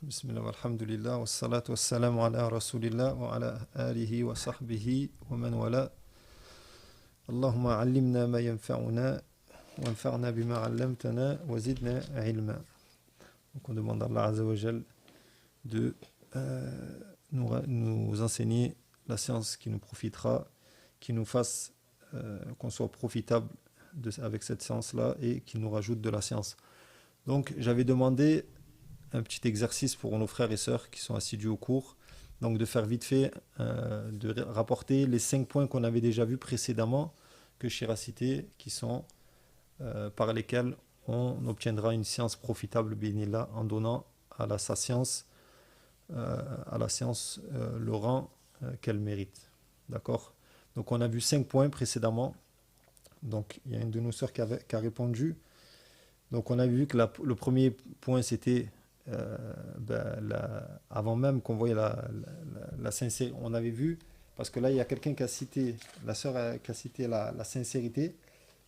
Bismillah, walhamdulillah, wassalatu wassalamu ala rasulillah wa ala alihi wa sahbihi wa man wala. Allahumma allimna ma yanfa'una wa anfa'na bima 'allamtana wa zidna ilma. Donc on demande à Allah Azza wa Jal de nous enseigner la science qui nous profitera, qui nous fasse qu'on soit profitable avec cette science-là et qui nous rajoute de la science. Donc j'avais demandé un petit exercice pour nos frères et sœurs qui sont assidus au cours, donc de faire vite fait, de rapporter les 5 points qu'on avait déjà vus précédemment, que Shir a cités, qui sont par lesquels on obtiendra une science profitable, bi'inillah, en donnant sa science, le rang qu'elle mérite. D'accord? Donc on a vu 5 points précédemment. Donc il y a une de nos sœurs qui a répondu. Donc on a vu que le premier point c'était avant même qu'on voyait la sincérité, on avait vu, parce que là il y a quelqu'un qui a cité, la sœur qui a cité la sincérité,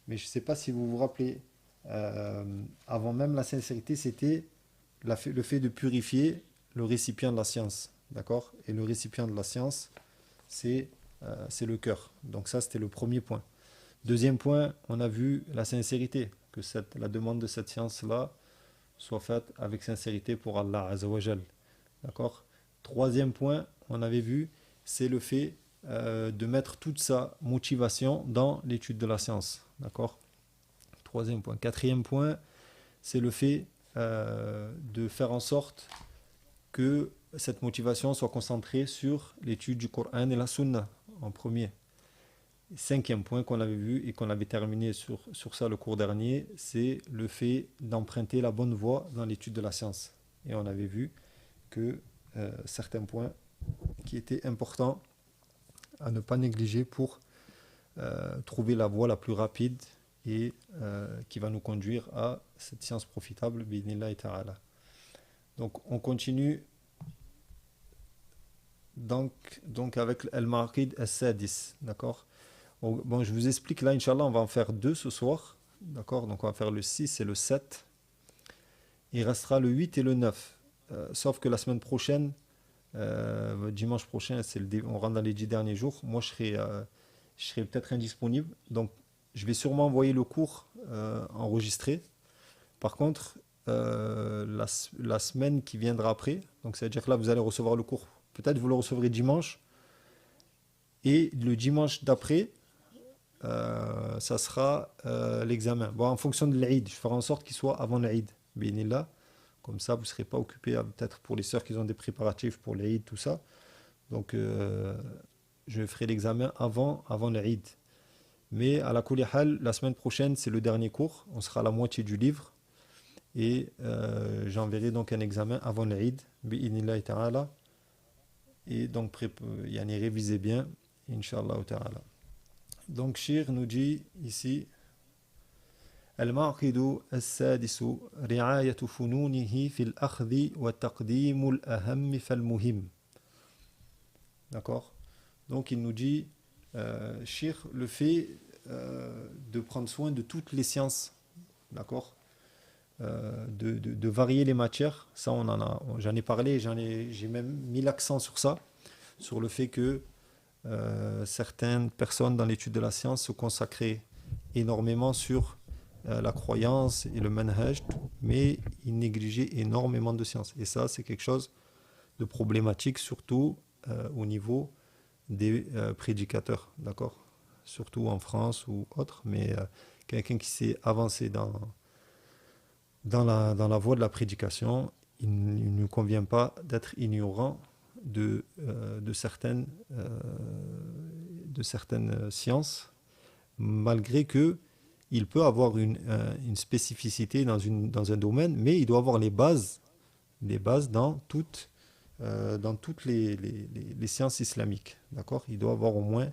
mais je ne sais pas si vous vous rappelez, avant même la sincérité, c'était le fait de purifier le récipient de la science, d'accord? Et le récipient de la science, c'est le cœur. Donc ça, c'était le premier point. Deuxième point, on a vu la sincérité, que la demande de cette science-là soit faite avec sincérité pour Allah Azza wa Jal. D'accord? Troisième point, on avait vu, c'est le fait de mettre toute sa motivation dans l'étude de la science. D'accord? Troisième point. Quatrième point, c'est le fait de faire en sorte que cette motivation soit concentrée sur l'étude du Coran et la Sunna en premier. Cinquième point qu'on avait vu et qu'on avait terminé sur ça le cours dernier, c'est le fait d'emprunter la bonne voie dans l'étude de la science. Et on avait vu que certains points qui étaient importants à ne pas négliger pour trouver la voie la plus rapide et qui va nous conduire à cette science profitable, bi'idhnillahi ta'ala. Donc on continue donc avec Al-Maqid As-Sadis, d'accord? Bon, je vous explique là, Inch'Allah, on va en faire 2 ce soir. D'accord? Donc on va faire le 6 et le 7. Il restera le 8 et le 9. Sauf que la semaine prochaine, dimanche prochain, on rentre dans les 10 derniers jours. Moi, je serai peut-être indisponible. Donc je vais sûrement envoyer le cours enregistré. Par contre, la semaine qui viendra après, donc c'est-à-dire que là, vous allez recevoir le cours. Peut-être vous le recevrez dimanche. Et le dimanche d'après, ça sera l'examen. Bon, en fonction de l'Aïd, je ferai en sorte qu'il soit avant l'Aïd, bi'inillah. Comme ça, vous ne serez pas occupé, peut-être pour les sœurs qui ont des préparatifs pour l'Aïd, tout ça. Donc, je ferai l'examen avant l'Aïd. Mais à la kulli hal, la semaine prochaine, c'est le dernier cours. On sera à la moitié du livre. Et j'enverrai donc un examen avant l'Aïd, bi'inillah ta'ala. Et donc, révisez bien, Inch'Allah ta'ala. Donc, Shir nous dit ici Al-Maqidu As-Sadisu Ri'ayatu fununihi fil akhdi wa taqdimul ahammi fal muhim. D'accord? Donc, il nous dit Shir, le fait de prendre soin de toutes les sciences, d'accord? De varier les matières, ça j'en ai parlé, j'ai même mis l'accent sur ça, sur le fait que certaines personnes dans l'étude de la science se consacraient énormément sur la croyance et le manhaj, mais ils négligeaient énormément de sciences. Et ça, c'est quelque chose de problématique, surtout au niveau des prédicateurs, d'accord? Surtout en France ou autre, mais quelqu'un qui s'est avancé dans la voie de la prédication, il ne convient pas d'être ignorant de certaines sciences, malgré que il peut avoir une spécificité dans un domaine, mais il doit avoir les bases dans toutes les sciences islamiques. D'accord? Il doit avoir au moins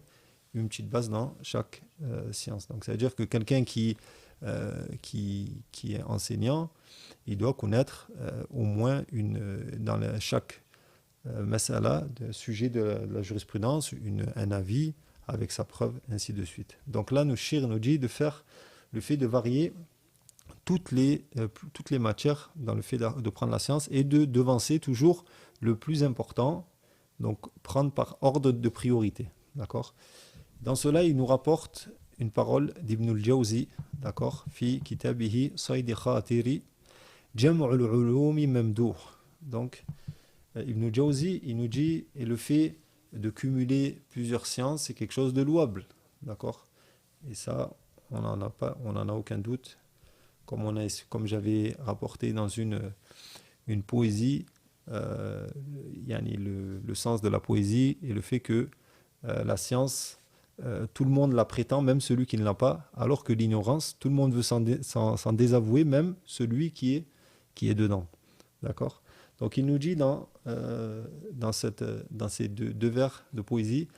une petite base dans chaque science. Donc ça veut dire que quelqu'un qui est enseignant, il doit connaître au moins dans chaque masala, sujet de la jurisprudence, un avis avec sa preuve, ainsi de suite. Donc là, Shir nous dit de faire le fait de varier toutes les matières dans le fait de prendre la science et de devancer toujours le plus important, donc prendre par ordre de priorité. D'accord? Dans cela, il nous rapporte une parole d'Ibn al-Jawzi, d'accord? Fi kitabihi Sayd Khatiri, Jam'ul ulumi mamdouh. Donc, Ibn al-Jawzi, il nous dit, et le fait de cumuler plusieurs sciences, c'est quelque chose de louable, d'accord? Et ça, on n'en a aucun doute. Comme j'avais rapporté dans une poésie, yani le sens de la poésie et le fait que la science, tout le monde la prétend, même celui qui ne l'a pas, alors que l'ignorance, tout le monde veut s'en désavouer, même celui qui est dedans. D'accord? Donc il nous dit dans ces deux vers de poésie,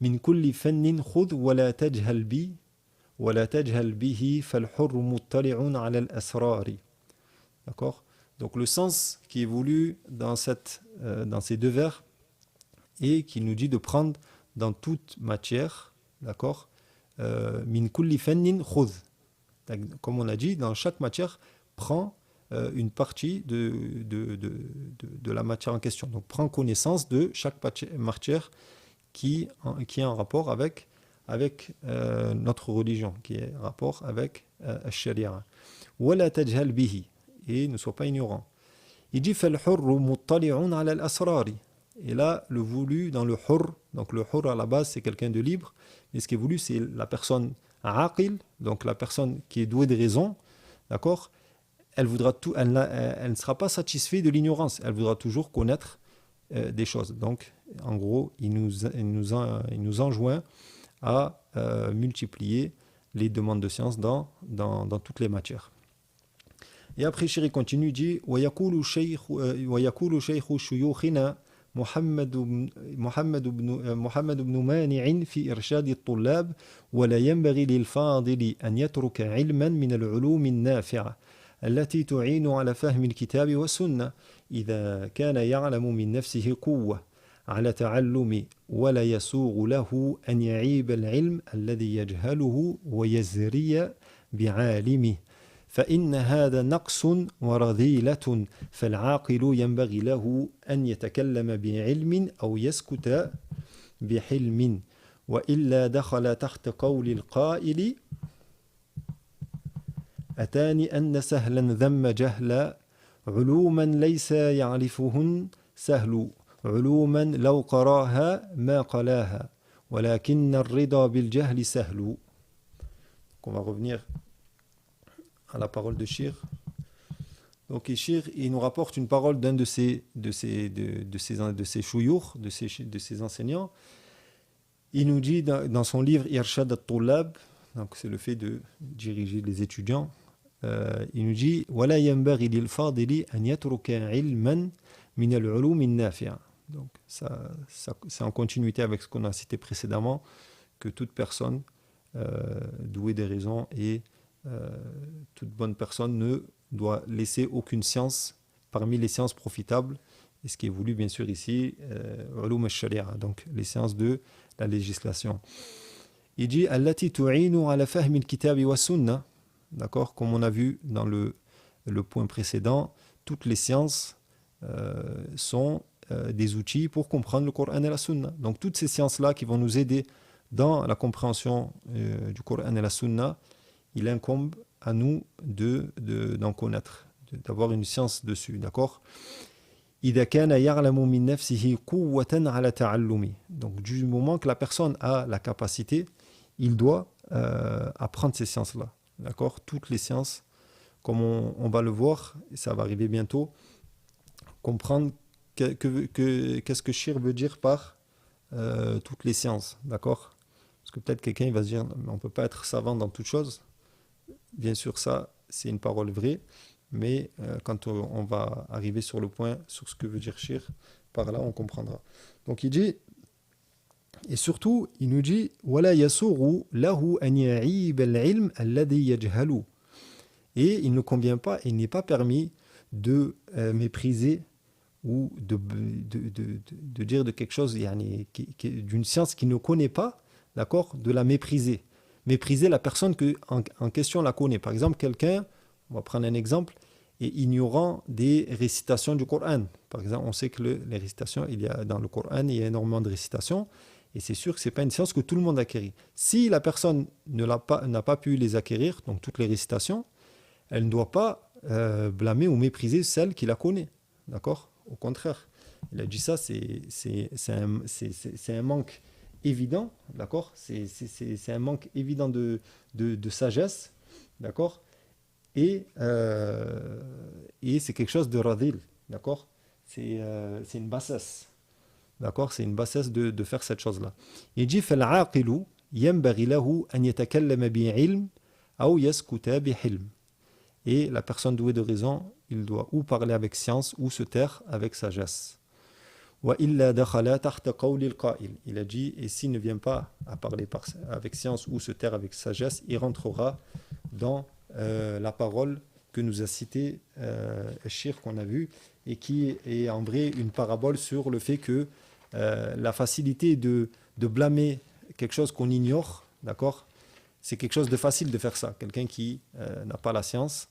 Min kulli fannin khud wa la tajhal bi ولا تجهل به فالحر مطلع على الأسرار. D'accord? Donc le sens qui est voulu dans ces deux vers et qui nous dit de prendre dans toute matière, d'accord? Min kulli fannin khudh. Comme on a dit, dans chaque matière, prends une partie de la matière en question. Donc prends connaissance de chaque matière qui est en rapport avec notre religion, qui est en rapport avec Sharia. وَلَا تَجْهَلْ بِهِ. Et ne sois pas ignorant. Il dit فَالْحُرُّ مُطَّلِعٌ عَلَى الْأَسْرَارِ. Et là, le voulu dans le hurr, donc le hurr à la base, c'est quelqu'un de libre, mais ce qui est voulu, c'est la personne aqil, donc la personne qui est douée de raison, d'accord? Elle ne sera pas satisfaite de l'ignorance, elle voudra toujours connaître des choses. Donc, en gros, il nous enjoint à multiplier les demandes de science dans toutes les matières. Et après, Chéri continue, dit وَيَقُولُ شَيْخُ شُيُوخِنَا محمد بن مانع في إرشاد الطلاب ولا ينبغي للفاضل أن يترك علما من العلوم النافعة التي تعين على فهم الكتاب والسنة إذا كان يعلم من نفسه قوة على تعلم ولا يسوغ له أن يعيب العلم الذي يجهله ويزري بعالمه فإن هذا نقص ورذيلة فالعاقل ينبغي له أن يتكلم بعلم أو يسكت بحلم وإلا دخل تحت قول القائل أتاني أن سهلا ذم جهلا علوما ليس يعرفهن سهل علوما لو قراها ما قلاها ولكن الرضا بالجهل سهل. On va revenir à la parole de Shir. Donc Shir, il nous rapporte une parole d'un de ses chouyours, de ses enseignants. Il nous dit dans son livre Irshad al-Tullab, donc c'est le fait de diriger les étudiants, il nous dit ولا ينبغي للفاضل أن يترك علما من العلوم النافعة. Donc ça c'est en continuité avec ce qu'on a cité précédemment, que toute personne douée des raisons et toute bonne personne ne doit laisser aucune science parmi les sciences profitables, et ce qui est voulu bien sûr ici, ulum al-sharia, donc les sciences de la législation. Il dit allati tu'inu ala fahmi al-kitab wa sunnah, d'accord, comme on a vu dans le point précédent, toutes les sciences sont des outils pour comprendre le Coran et la Sunna. Donc toutes ces sciences-là qui vont nous aider dans la compréhension du Coran et la Sunna, il incombe à nous d'en connaître, d'avoir une science dessus, d'accord? إذا كان يعلم من نفسه قوة على تعلمه. Donc du moment que la personne a la capacité, il doit apprendre ces sciences-là, d'accord? Toutes les sciences, comme on va le voir, et ça va arriver bientôt, comprendre qu'est-ce que Shir veut dire par toutes les sciences, d'accord? Parce que peut-être quelqu'un il va se dire, on ne peut pas être savant dans toutes choses. Bien sûr, ça, c'est une parole vraie, mais quand on va arriver sur le point, sur ce que veut dire Shir, par là, on comprendra. Donc, il dit, et surtout, il nous dit, وَلَا يَسُغُ لَهُ أَنْ يَعِيبَ الْعِلْمَ الَّذِي يَجْهَلُ. Et il ne convient pas, il n'est pas permis de mépriser ou de dire de quelque chose, d'une science qu'il ne connaît pas, d'accord, de la mépriser. Mépriser la personne en question la connaît. Par exemple, quelqu'un, On va prendre un exemple, et ignorant des récitations du Coran. Par exemple, on sait que les récitations, dans le Coran, il y a énormément de récitations, et c'est sûr que ce n'est pas une science que tout le monde acquérit. Si la personne n'a pas pu les acquérir, donc toutes les récitations, elle ne doit pas blâmer ou mépriser celle qui la connaît. D'accord? Au contraire. Il a dit ça, c'est un manque évident, d'accord? C'est un manque évident de sagesse, d'accord? Et c'est quelque chose de radil, d'accord? C'est une bassesse, d'accord? C'est une bassesse de faire cette chose-là. Il dit فالعاقل ينبغي له أن يتكلم بعلم أو يسكت بحلم. Et la personne douée de raison, il doit ou parler avec science ou se taire avec sagesse. وإلا دخل تحت قول القائل. Il a dit, et s'il ne vient pas à parler avec science ou se taire avec sagesse, il rentrera dans la parole que nous a citée Shir qu'on a vu, et qui est en vrai une parabole sur le fait que la facilité de blâmer quelque chose qu'on ignore, d'accord, c'est quelque chose de facile de faire ça. Quelqu'un qui n'a pas la science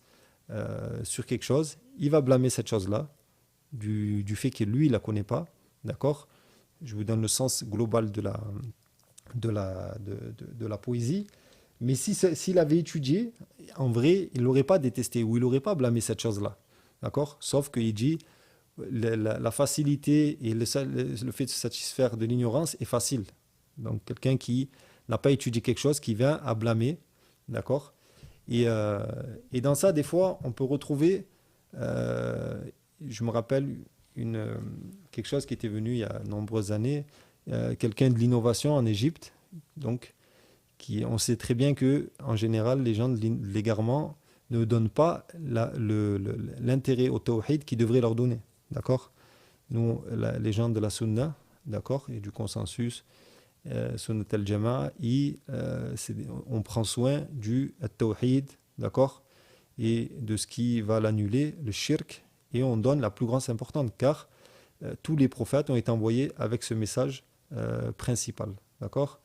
sur quelque chose, il va blâmer cette chose-là du fait que lui, il ne la connaît pas, d'accord. Je vous donne le sens global de la poésie. Mais s'il avait étudié, en vrai, il n'aurait pas détesté ou il n'aurait pas blâmé cette chose-là. D'accord? Sauf qu'il dit la facilité et le fait de se satisfaire de l'ignorance est facile. Donc, quelqu'un qui n'a pas étudié quelque chose, qui vient à blâmer. D'accord? Et dans ça, des fois, on peut retrouver, je me rappelle, quelque chose qui était venu il y a de nombreuses années, quelqu'un de l'innovation en Égypte, donc, on sait très bien que en général, les gens de l'égarement ne donnent pas l'intérêt au tawhid qu'ils devraient leur donner. D'accord? Nous, les gens de la sunna, d'accord, et du consensus, sunnat al-jama'a, on prend soin du tawhid, d'accord, et de ce qui va l'annuler, le shirk, et on donne la plus grande importance, car tous les prophètes ont été envoyés avec ce message principal. D'accord?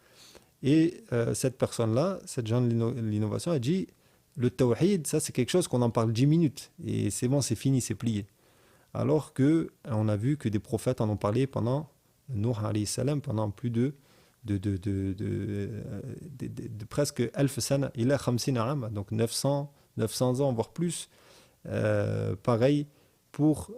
Et cette personne-là, cette gens de l'innovation, a dit le tawhid, ça c'est quelque chose qu'on en parle 10 minutes et c'est bon, c'est fini, c'est plié. Alors qu'on a vu que des prophètes en ont parlé pendant Nuh alayhi salam, pendant plus de presque 1000 sana, ila 50 am, donc 900 ans, voire plus. Pareil pour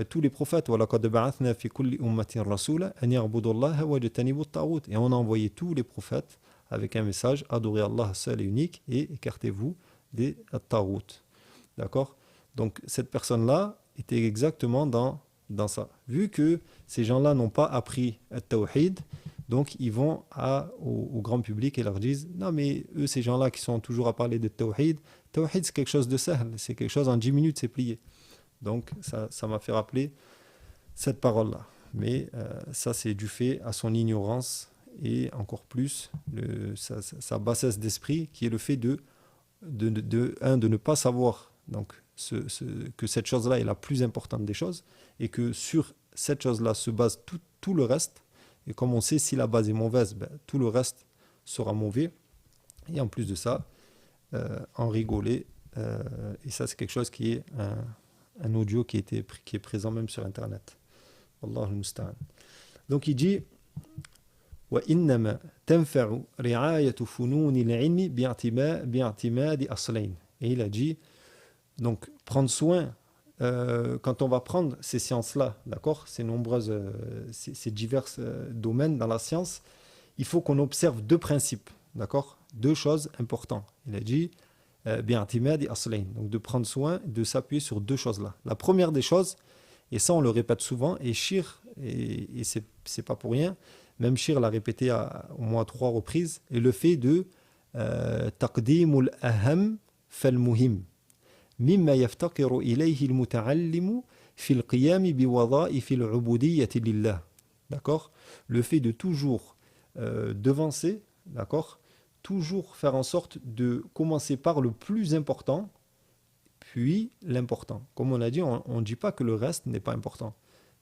tous les prophètes. وَلَقَدْ بَعَثْنَا فِي كُلِّ أُمَّةٍ رَسُولًا أَنْ يَعْبُدُوا اللَّهَ وَيَجْتَنِبُوا الطَّاغُوتَ. Et on a envoyé tous les prophètes avec un message: adorez Allah seul et unique et écartez-vous des taghut. D'accord? Donc cette personne-là était exactement dans ça. Vu que ces gens-là n'ont pas appris le tawhid, donc ils vont au grand public et leur disent non mais eux, ces gens-là qui sont toujours à parler de tawhid, c'est quelque chose de simple, c'est quelque chose en 10 minutes c'est plié. Donc ça m'a fait rappeler cette parole-là. Mais ça c'est dû fait à son ignorance et encore plus sa bassesse d'esprit, qui est le fait de ne pas savoir donc, que cette chose-là est la plus importante des choses, et que sur cette chose-là se base tout le reste. Et comme on sait, si la base est mauvaise, tout le reste sera mauvais. Et en plus de ça, en rigoler. Et ça, c'est quelque chose qui est un audio qui est présent même sur Internet. Wallahu al-musta'an. Donc il dit وإنما تنفع رعاية فنون العلم باعتماد أصلين. Et il a dit, donc prendre soin, quand on va prendre ces sciences-là, d'accord, ces divers domaines dans la science, il faut qu'on observe deux principes, d'accord, deux choses importantes. Il a dit باعتماد أصلين, donc de prendre soin, de s'appuyer sur deux choses-là. La première des choses, et ça on le répète souvent, et Shir, et c'est pas pour rien, même Shir l'a répété au moins 3 reprises, et le fait de تقديم الأهم فالمهم مما يفتقر إليه المتعلم في القيام بوظائف العبودية لله. D'accord? Le fait de toujours devancer, d'accord? Toujours faire en sorte de commencer par le plus important, puis l'important. Comme on a dit, on ne dit pas que le reste n'est pas important.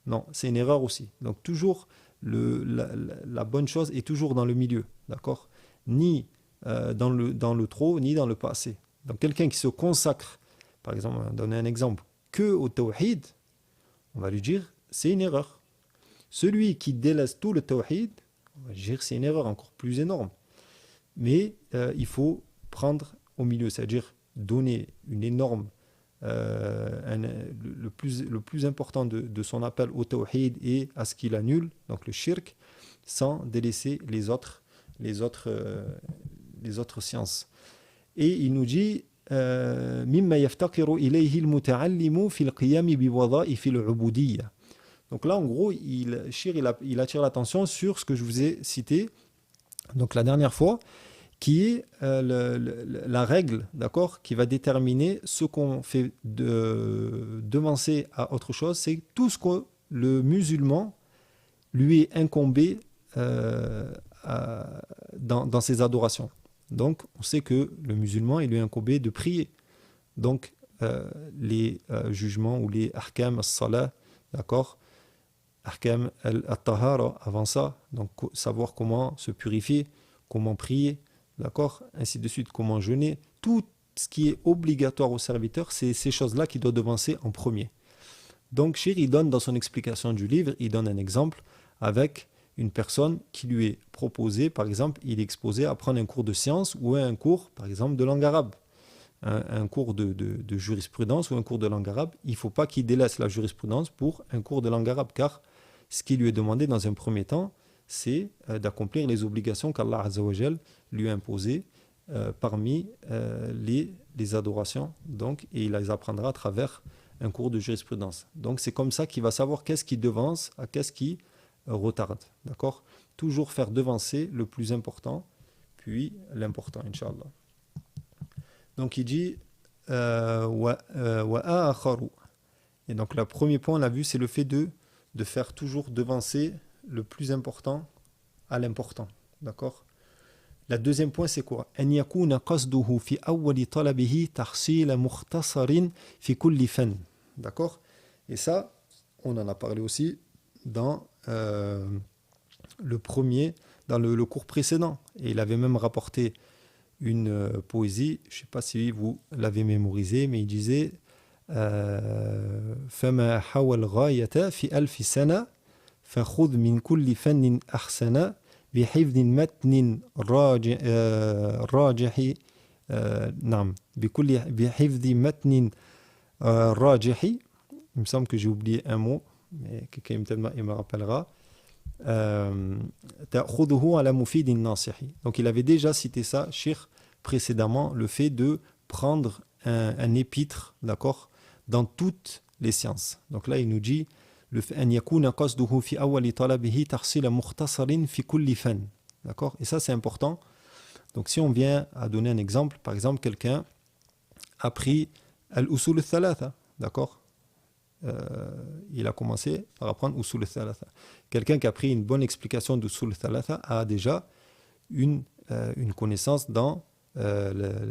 Non, c'est une erreur aussi. Donc toujours, la bonne chose est toujours dans le milieu, d'accord? Ni dans le trop, ni dans le pas assez. Donc quelqu'un qui se consacre par exemple, on va donner un exemple, que au tawhid, on va lui dire c'est une erreur. Celui qui délaisse tout le tawhid, on va dire c'est une erreur encore plus énorme. Mais il faut prendre au milieu, c'est-à-dire donner une énorme, le plus important de son appel au tawhid et à ce qu'il annule, donc le shirk, sans délaisser les autres, euh, les autres sciences. Et il nous dit مما يفتقر إليه المتعلم في القيام بوظائف العبودية. Donc là, en gros, il attire l'attention sur ce que je vous ai cité donc la dernière fois, qui est la règle, d'accord, qui va déterminer ce qu'on fait devancer à autre chose, c'est tout ce que le musulman lui est incombé dans ses adorations. Donc, on sait que le musulman, il lui est incombé de prier. Donc, les jugements ou les ahkam as-salah, d'accord, ahkam al-tahara, avant ça, donc savoir comment se purifier, comment prier, d'accord, ainsi de suite, comment jeûner, tout ce qui est obligatoire au serviteur, c'est ces choses-là qui doivent devancer en premier. Donc, Shir, il donne dans son explication du livre, il donne un exemple avec une personne qui lui est proposée, par exemple, il est exposé à prendre un cours de sciences ou un cours, par exemple, de langue arabe, un cours de jurisprudence ou un cours de langue arabe. Il ne faut pas qu'il délaisse la jurisprudence pour un cours de langue arabe, car ce qui lui est demandé dans un premier temps, c'est d'accomplir les obligations qu'Allah Azza wa Jal lui a imposées parmi les adorations, donc, et il les apprendra à travers un cours de jurisprudence. Donc c'est comme ça qu'il va savoir qu'est-ce qui devance à qu'est-ce qui retarde. D'accord? Toujours faire devancer le plus important, puis l'important, Inch'Allah. Donc il dit wa akharu. Et donc le premier point, on a vu, c'est le fait de faire toujours devancer le plus important à l'important. D'accord? Le deuxième point, c'est quoi? أن يكون قصده في أول طلبه تحصيل مختصر في كل فن. D'accord? Et ça, on en a parlé aussi dans le cours précédent. Et il avait même rapporté une poésie, je ne sais pas si vous l'avez mémorisé, mais il disait فما حوى الغاية في ألف سنة فخذ من كل فن أحسن بحفظ متن راجح نعم بحفظ متن راجح. Il me semble que j'ai oublié un mot, mais quelqu'un il me rappellera. تأخذه على مفيد الناصح. Donc il avait déjà cité ça, Shir, précédemment, le fait de prendre un épître, d'accord, dans toutes les sciences. Donc là, il nous dit أن يكون قصده في أول طلبه تحصيل مختصر في كل فن. D'accord? Et ça, c'est important. Donc si on vient à donner un exemple, par exemple, quelqu'un a pris al-usul al-thalatha, d'accord? Il a commencé par apprendre usul al-thalatha. Quelqu'un qui a pris une bonne explication d'usul al-thalatha a déjà une connaissance dans la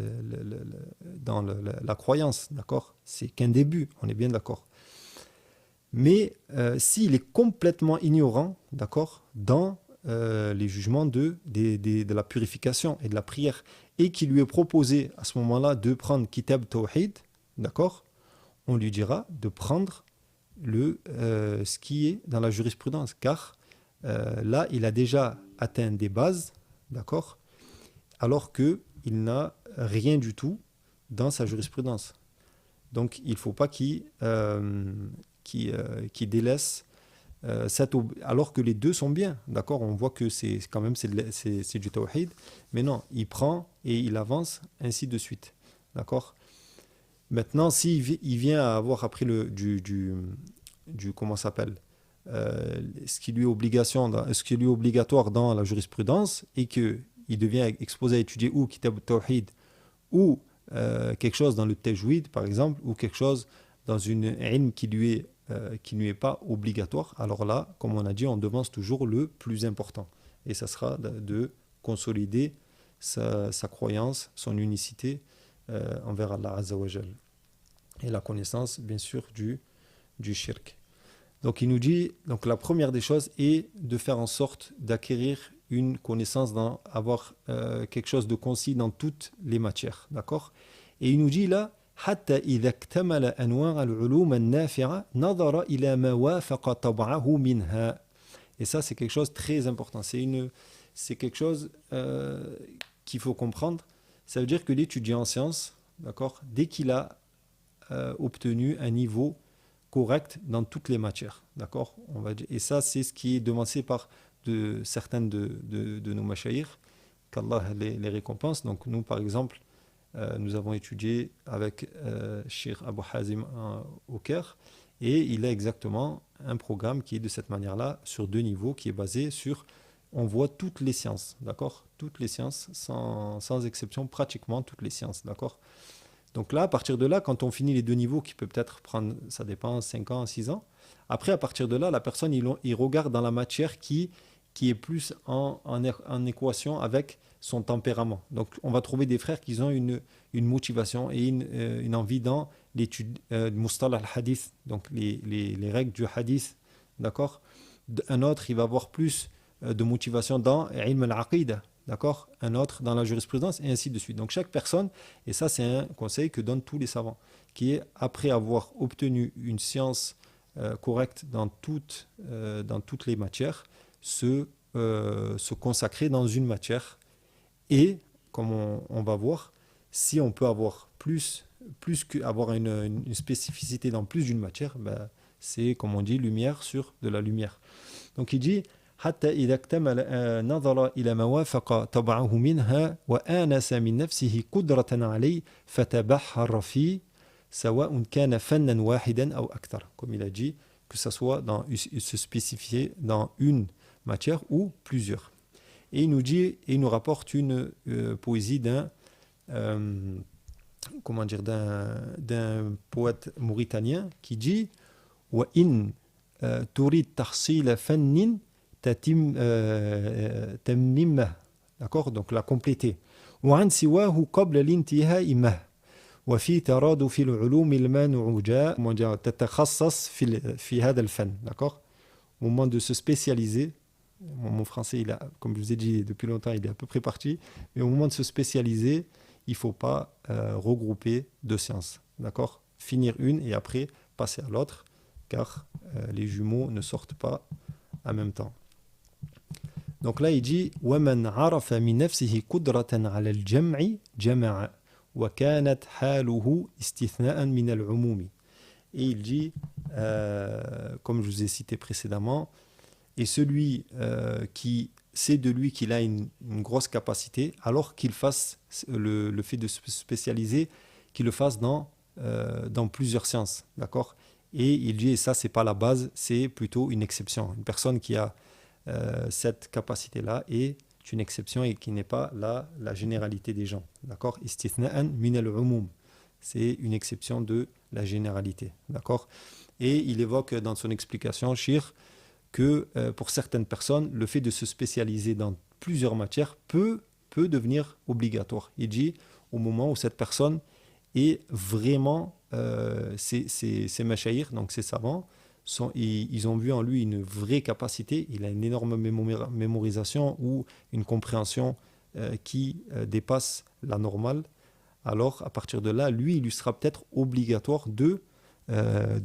croyance, d'accord? C'est qu'un début, on est bien d'accord. Mais s'il est complètement ignorant, d'accord, dans les jugements de la purification et de la prière, et qu'il lui est proposé à ce moment-là de prendre Kitab Tawhid, d'accord, on lui dira de prendre ce qui est dans la jurisprudence, car là, il a déjà atteint des bases, d'accord, alors qu'il n'a rien du tout dans sa jurisprudence. Donc, il ne faut pas qu'il délaisse alors que les deux sont bien, d'accord, on voit que c'est quand même c'est du tawhid, mais non, il prend et il avance ainsi de suite, d'accord. Maintenant, s'il vient à avoir appris comment ça s'appelle, ce qui lui est obligatoire dans la jurisprudence, et qu'il devient exposé à étudier ou Kitab Tawhid ou quelque chose dans le Tajwid par exemple, ou quelque chose dans une ilm qui ne lui est pas obligatoire, alors là, comme on a dit, on devance toujours le plus important. Et ça sera de consolider sa croyance, son unicité envers Allah Azza wa Jal. Et la connaissance, bien sûr, du shirk. Donc il nous dit, donc la première des choses est de faire en sorte d'acquérir une connaissance, avoir quelque chose de concis dans toutes les matières. D'accord? Et il nous dit là, حتى إذا اكتمل أنواع العلوم النافعة نظر إلى ما وافق طبعه منها. Et ça, c'est quelque chose de très important. C'est quelque chose qu'il faut comprendre. Ça veut dire que l'étudiant en sciences, d'accord, dès qu'il a obtenu un niveau correct dans toutes les matières, d'accord, on va dire. Et ça, c'est ce qui est demandé par certains de nos mashayikh, qu'Allah les récompense. Donc nous, par exemple, nous avons étudié avec Cheikh Abu Hazim au Caire, et il a exactement un programme qui est de cette manière-là, sur 2 niveaux, qui est basé sur, on voit toutes les sciences, d'accord, toutes les sciences, sans exception, pratiquement toutes les sciences, d'accord. Donc là, à partir de là, quand on finit les 2 niveaux, qui peut peut-être prendre, ça dépend, 5 ans, 6 ans, après, à partir de là, la personne, il regarde dans la matière qui est plus en équation avec son tempérament. Donc, on va trouver des frères qui ont une motivation et une envie dans l'étude de Mustalah al-Hadith, donc les règles du Hadith, d'accord. Un autre, il va avoir plus de motivation dans Ilm al-Aqida, d'accord. Un autre dans la jurisprudence, et ainsi de suite. Donc, chaque personne, et ça, c'est un conseil que donnent tous les savants, qui est, après avoir obtenu une science correcte dans toutes les matières, se consacrer dans une matière. Et, comme on va voir, si on peut avoir plus qu'avoir une spécificité dans plus d'une matière, ben, c'est, comme on dit, lumière sur de la lumière. Donc il dit حتى إذا اكتمل نظر إلى ما وافق طبعه منها وآنس من نفسه قدرة عليه فتبحر فيه سواء كان فنا واحدا أو أكثر. Comme il a dit, que ça soit se spécifier dans une matière ou plusieurs. Et il nous dit, et il nous rapporte une poésie d'un poète mauritanien qui dit وَإِنْ تُرِيدْ تَحْصِيلَ فَنٍّ تَمِّمَّهُ, d'accord, donc la compléter. وعن سواه قبل الانتهاء مه وفي ترادف العلوم المنعوجة تتخصص في هذا الفن, d'accord. Au moment de se spécialiser, mon français, comme je vous ai dit depuis longtemps, il est à peu près parti, mais au moment de se spécialiser, il ne faut pas regrouper 2 sciences, d'accord. Finir une et après passer à l'autre, car les jumeaux ne sortent pas en même temps. Donc là, il dit وَمَنْ عَرَفَ مِنْ نَفْسِهِ قُدْرَةً عَلَى الْجَمْعِ جَمَعَ وَكَانَتْ حَالُهُ استثناءً من العموم. Et il dit, comme je vous ai cité précédemment, et celui qui sait de lui qu'il a une grosse capacité, alors qu'il fasse le fait de se spécialiser, qu'il le fasse dans plusieurs sciences, d'accord. Et il dit, et ça c'est pas la base, c'est plutôt une exception. Une personne qui a cette capacité-là est une exception et qui n'est pas la généralité des gens, d'accord. Istithna'an min al-umum, c'est une exception de la généralité, d'accord. Et il évoque dans son explication, Shir, que pour certaines personnes, le fait de se spécialiser dans plusieurs matières peut devenir obligatoire. Il dit, au moment où cette personne est vraiment, ces mashayikh, donc ces savants, ils ont vu en lui une vraie capacité, il a une énorme mémorisation ou une compréhension qui dépasse la normale. Alors, à partir de là, lui, il lui sera peut-être obligatoire de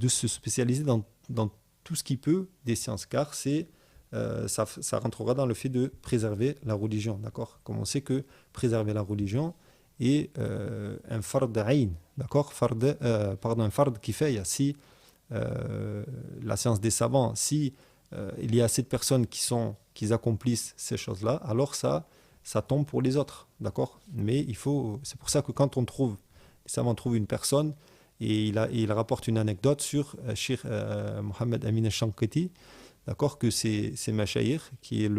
se spécialiser dans tout ce qui peut des sciences, car ça rentrera dans le fait de préserver la religion, d'accord. Comme on sait que préserver la religion est un fard ayn, d'accord, un fard kifaya. Si la science des savants, si il y a assez de personnes qui accomplissent ces choses-là, alors ça tombe pour les autres, d'accord. Mais c'est pour ça que quand les savants trouvent une personne, et il rapporte une anecdote sur Cheikh Mohamed Amin al-Shankiti, d'accord, que c'est mashayikh, qui est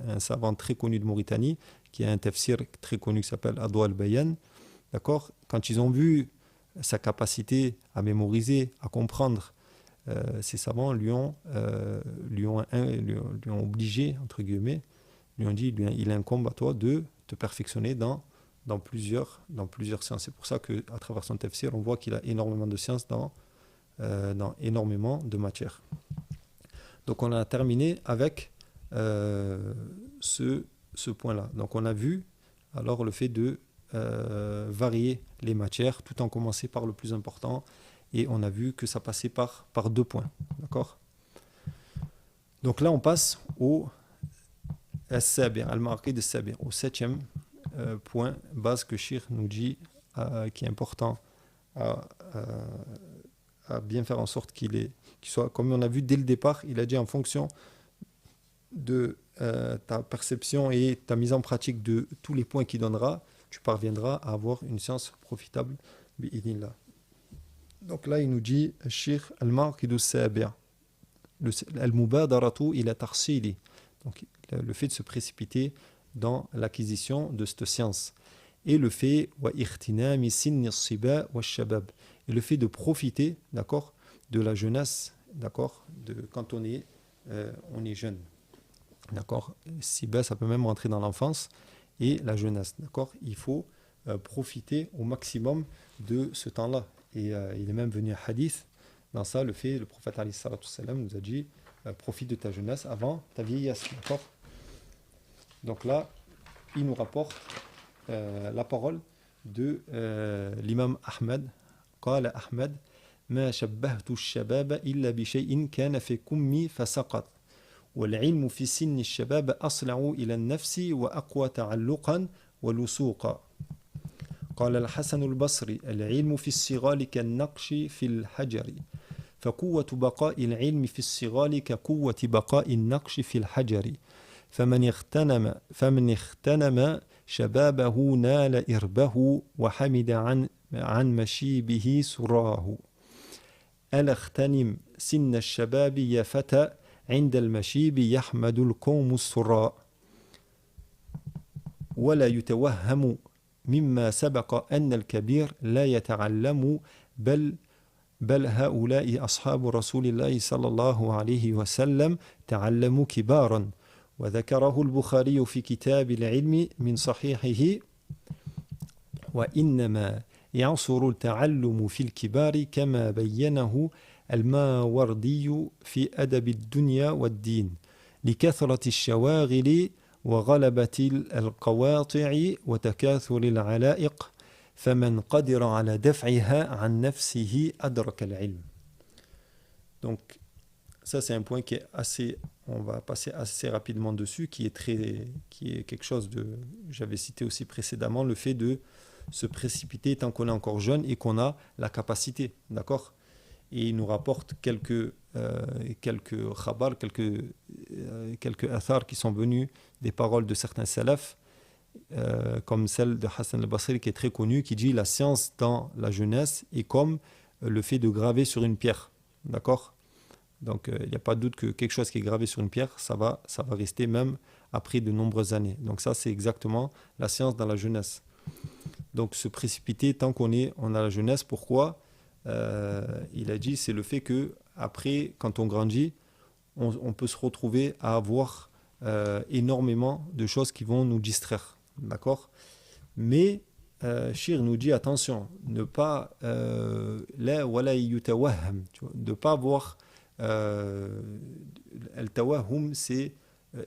un savant très connu de Mauritanie, qui a un tafsir très connu qui s'appelle Adwa al-Bayan, d'accord. Quand ils ont vu sa capacité à mémoriser, à comprendre, ces savants lui ont obligé, entre guillemets, lui ont dit, il incombe à toi de te perfectionner dans plusieurs sciences. C'est pour ça qu'à travers son tafsir, on voit qu'il a énormément de sciences dans énormément de matières. Donc on a terminé avec ce point-là. Donc on a vu alors le fait de varier les matières, tout en commençant par le plus important. Et on a vu que ça passait par 2 points. D'accord? Donc là, on passe au As-Sabir, Al-Ma'aqid As-Sabir, au 7e point base que Shir nous dit, qui est important à, à bien faire en sorte qu'il soit, comme on a vu dès le départ, il a dit en fonction de ta perception et ta mise en pratique de tous les points qu'il donnera, tu parviendras à avoir une science profitable. Bi'idhnillah. Donc là, il nous dit Shir al-Ma'qid as-Sabi', al-Mubadaratu ila tahsili. Donc le fait de se précipiter dans l'acquisition de cette science. Et le fait wa ikhtinami sinni as-siba wa shabab. Et le fait de profiter, d'accord, de la jeunesse, d'accord, de quand on est jeune. D'accord, siba, ça peut même rentrer dans l'enfance et la jeunesse. D'accord, il faut profiter au maximum de ce temps-là. Et il est même venu un hadith dans ça, le prophète alayhi salatu salam nous a dit profite de ta jeunesse avant ta vieillesse. D'accord. Donc là, il nous rapporte la parole de l'imam Ahmed. قال أحمد ما شبهت الشباب إلا بشيء كان في كمي فسقط والعلم في سن الشباب أصلع إلى النفس وأقوى تعلقا ولسوقا. قال الحسن البصري العلم في الصغار كالنقش في الحجر فقوة بقاء العلم في الصغار كقوة بقاء النقش في الحجر فمن اغتنم شبابه نال إربه وحمد عن مشيبه سراه ألا اغتنم سن الشباب يا فتى عند المشيب يحمد القوم السراء ولا يتوهم مما سبق أن الكبير لا يتعلم بل هؤلاء أصحاب رسول الله صلى الله عليه وسلم تعلموا كبارا وذكره البخاري في كتاب العلم من صحيحه وإنما يعصر التعلم في الكبار كما بينه الماوردي في أدب الدنيا والدين لكثرة الشواغل وغلبة القواطع وتكاثر العلائق فمن قدر على دفعها عن نفسه أدرك العلم. Donc ça c'est un point qui est assez, on va passer assez rapidement dessus, qui est quelque chose de, j'avais cité aussi précédemment, le fait de se précipiter tant qu'on est encore jeune et qu'on a la capacité, d'accord. Et il nous rapporte quelques khabar, quelques athars qui sont venus des paroles de certains salafs, comme celle de Hassan al-Basri qui est très connue, qui dit la science dans la jeunesse est comme le fait de graver sur une pierre, d'accord. Donc il n'y a pas de doute que quelque chose qui est gravé sur une pierre, ça va rester même après de nombreuses années. Donc ça c'est exactement la science dans la jeunesse. Donc se précipiter tant qu'on a la jeunesse. Pourquoi il a dit, c'est le fait que après, quand on grandit, on peut se retrouver à avoir énormément de choses qui vont nous distraire, d'accord. Mais Shir nous dit attention, ne pas de pas avoir al-tawahum, c'est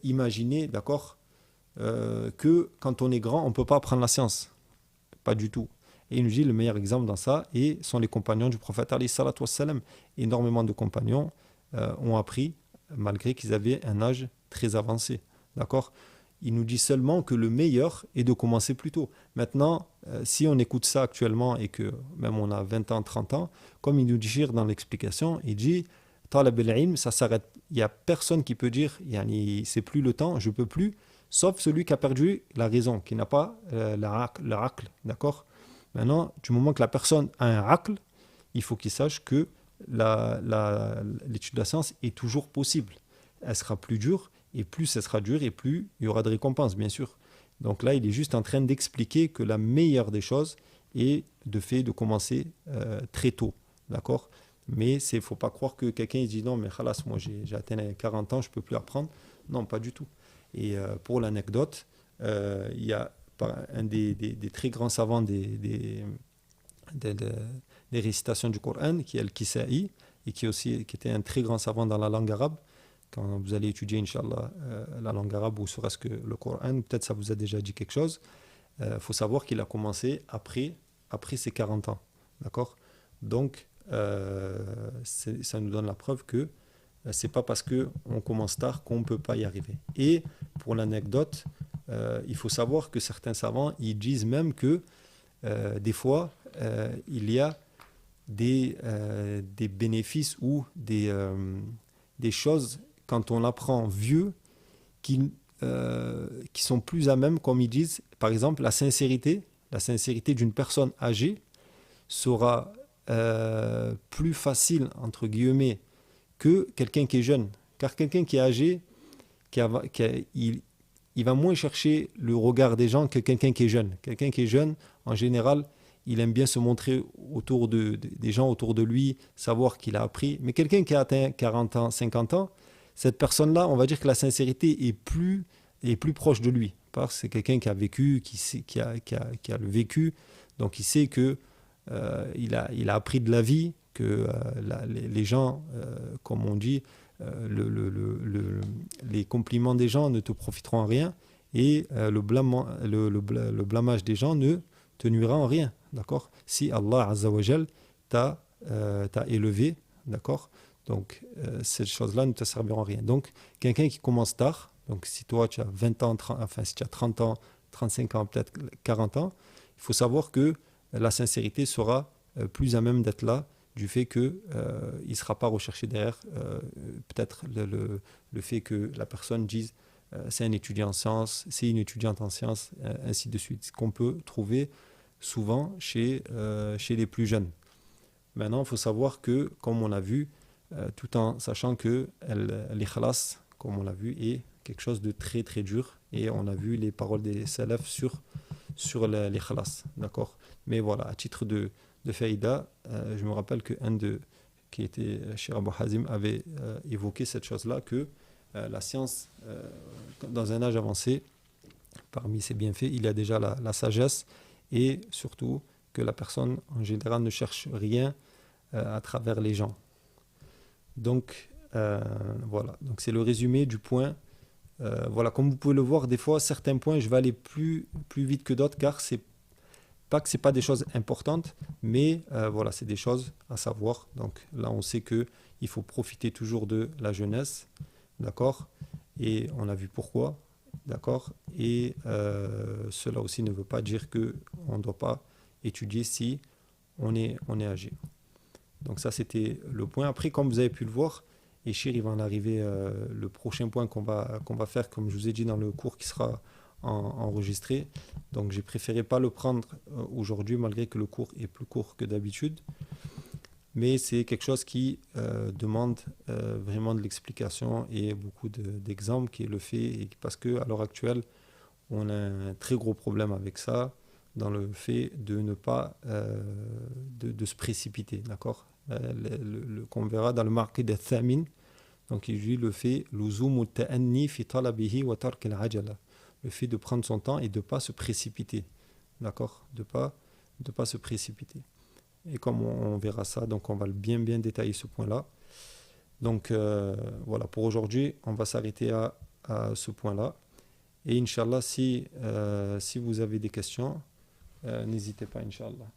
imaginer, d'accord, que quand on est grand, on ne peut pas apprendre la science. Pas du tout. Et il nous dit le meilleur exemple dans ça sont les compagnons du prophète alayhi salatu wassalam. Énormément de compagnons ont appris malgré qu'ils avaient un âge très avancé. D'accord. Il nous dit seulement que le meilleur est de commencer plus tôt. Maintenant, si on écoute ça actuellement et que même on a 20 ans, 30 ans, comme il nous dit dans l'explication, il dit talab al-ilm, ça s'arrête. Il n'y a personne qui peut dire c'est plus le temps, je peux plus, sauf celui qui a perdu la raison, qui n'a pas l'aql, d'accord. Maintenant, du moment que la personne a un aql, il faut qu'il sache que l'étude de la science est toujours possible. Elle sera plus dure, et plus elle sera dure, et plus il y aura de récompenses, bien sûr. Donc là, il est juste en train d'expliquer que la meilleure des choses est de commencer très tôt, d'accord. Mais il ne faut pas croire que quelqu'un dit non, mais khalas, moi j'ai atteint 40 ans, je ne peux plus apprendre. Non, pas du tout. Et pour l'anecdote, il y a un des très grands savants des récitations du Coran, qui est Al-Kisa'i, et qui était un très grand savant dans la langue arabe. Quand vous allez étudier, Inch'Allah, la langue arabe, ou serait-ce que le Coran, peut-être ça vous a déjà dit quelque chose. Faut savoir qu'il a commencé après après ses 40 ans. D'accord? Donc, ça nous donne la preuve que c'est pas parce qu'on commence tard qu'on ne peut pas y arriver. Et pour l'anecdote, il faut savoir que certains savants, ils disent même que des fois, il y a des bénéfices ou des choses, quand on apprend vieux, qui sont plus à même, comme ils disent, par exemple, la sincérité d'une personne âgée sera plus facile, entre guillemets, que quelqu'un qui est jeune. Car quelqu'un qui est âgé, il va moins chercher le regard des gens que quelqu'un qui est jeune. Quelqu'un qui est jeune, en général, il aime bien se montrer des gens autour de lui, savoir qu'il a appris. Mais quelqu'un qui a atteint 40 ans, 50 ans, cette personne-là, on va dire que la sincérité est plus proche de lui. Parce que c'est quelqu'un qui a vécu, qui a le vécu, donc il sait que il a appris de la vie, que les gens, comme on dit, les compliments des gens ne te profiteront en rien et le blâmage des gens ne te nuira en rien. D'accord? Si Allah Azza wa Jal t'a élevé, d'accord? Donc, ces choses-là ne te serviront à rien. Donc, quelqu'un qui commence tard, donc si toi tu as 20 ans, enfin si tu as 30 ans, 35 ans, peut-être 40 ans, il faut savoir que la sincérité sera plus à même d'être là du fait qu'il ne sera pas recherché derrière peut-être le fait que la personne dise c'est un étudiant en sciences, c'est une étudiante en sciences, ainsi de suite, ce qu'on peut trouver souvent chez les plus jeunes. Maintenant, il faut savoir que, comme on l'a vu, tout en sachant que l'ikhlas, comme on l'a vu, est quelque chose de très très dur, et on a vu les paroles des salafs sur l'ikhlas, d'accord? Mais voilà, à titre de faïda, je me rappelle qui était chez Abu Hazim avait évoqué cette chose-là, que la science, dans un âge avancé, parmi ses bienfaits, il y a déjà la sagesse, et surtout que la personne en général ne cherche rien à travers les gens. Donc voilà, donc c'est le résumé du point. Voilà, comme vous pouvez le voir, des fois certains points je vais aller plus vite que d'autres, car c'est pas que c'est pas des choses importantes, mais voilà, c'est des choses à savoir. Donc là on sait que il faut profiter toujours de la jeunesse, d'accord, et on a vu pourquoi, d'accord, et cela aussi ne veut pas dire que on ne doit pas étudier si on est âgé. Donc ça c'était le point. Après, comme vous avez pu le voir, et Chir, il va en arriver le prochain point qu'on va faire, comme je vous ai dit, dans le cours qui sera enregistré. Donc j'ai préféré pas le prendre aujourd'hui, malgré que le cours est plus court que d'habitude. Mais c'est quelque chose qui demande vraiment de l'explication et beaucoup d'exemples, qui est le fait, et parce qu'à l'heure actuelle, on a un très gros problème avec ça, dans le fait de ne pas de se précipiter, d'accord, qu'on verra dans le marqué de Thamin. Donc il dit le fait le fait de prendre son temps et de ne pas se précipiter, d'accord, de pas se précipiter. Et comme on verra ça, donc on va bien détailler ce point-là. Donc voilà, pour aujourd'hui, on va s'arrêter à ce point-là. Et Inch'Allah, si vous avez des questions, n'hésitez pas, Inch'Allah.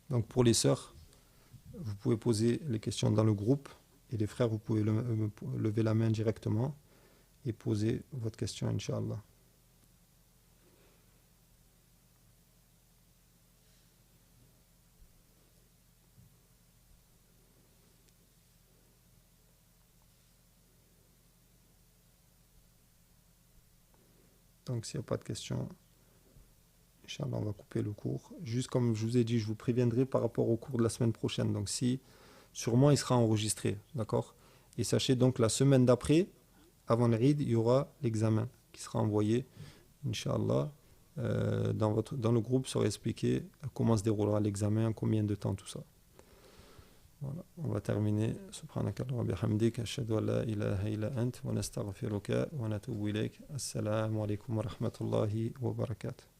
Donc pour les sœurs, vous pouvez poser les questions dans le groupe, et les frères, vous pouvez lever la main directement et poser votre question, Inch'Allah. Donc s'il n'y a pas de questions, Inch'Allah, on va couper le cours. Juste comme je vous ai dit, je vous préviendrai par rapport au cours de la semaine prochaine. Donc sûrement il sera enregistré, d'accord? Et sachez donc, la semaine d'après, avant l'Eid, il y aura l'examen qui sera envoyé, Inch'Allah. Dans le groupe sera expliqué comment se déroulera l'examen, combien de temps, tout ça. Voilà, on va terminer. Subhanakallahumma wa bihamdik, ashhadu an la ilaha illa ant, wa nastaghfiruka wa natubu ilayk. Assalamu alaikum wa rahmatullahi wa barakatuh.